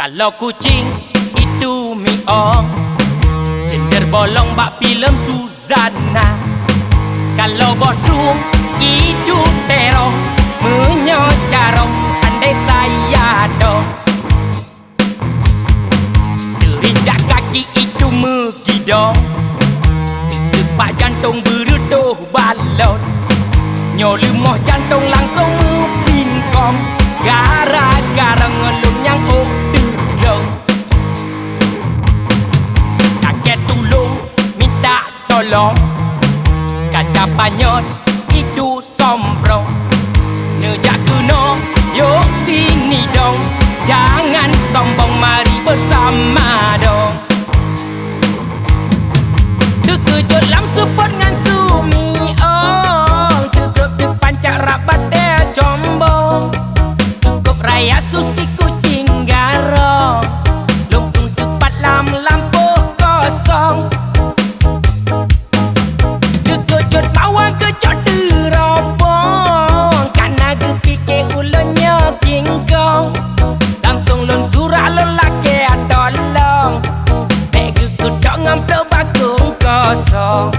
Kalau kucing itu miong, sender bolong bak film Suzana. Kalau bodung itu terong, menyocarong andai saya dong. Terinjak kaki itu megidong, tepak jantung bereduh balon. Nyolemoh jantung langsung pingkong, gara-gara ngelum yang dudung. Kakek tulung minta tolong, kaca panyot itu sombrong. Nejak kena yuk sini dong, jangan sombong mari bersama dong. Terkejut langsung support ngan sumi ong, tergrup terpancak rabat dia combong. Cukup raya susi kucing garong, lumpung tepat lampu kosong. Terkejut bawa kecot terobong, karena gepike ulunnya kingkong. Langsung lun surah lelaki tolong, pek gekudok ngamplok bakung kosong.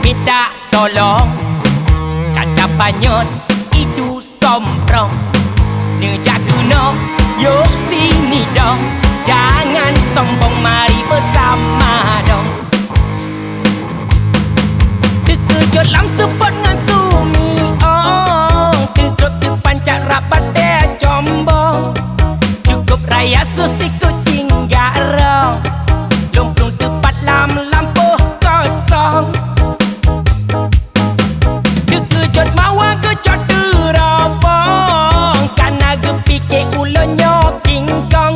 Minta tolong, kaca panyot itu sombrong. Nejak guna yuk sini dong, jangan sombong mari bersama dong. Terkejut langsung support ngan sumi ong, tergrup terpancak rapat dia combong. Cukup raya susi kucing garong, lumpung tepat lampu kosong. Terkejut mawa kecot terobong, karena gepike ulunnya kingkong.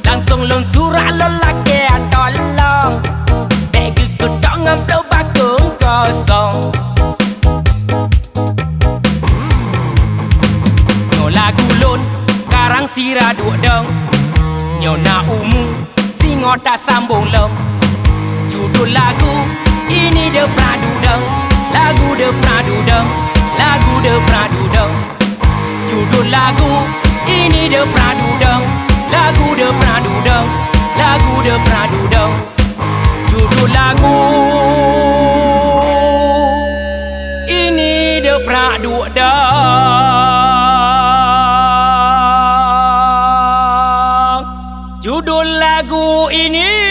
Langsung lun surah lelaki tolong, pek gekudok ngamplok bakung kosong. Nyo lagu lun karang sirah duk dong, nyo na umu singo tak sambung lem. Judul lagu ini de pradu dong, lagu de pradu dong, lagu de pradu dong. Judul lagu ini de pradu dong, lagu de pradu dong, lagu de pradu dong. Judul lagu ini de pradu dong, judul lagu ini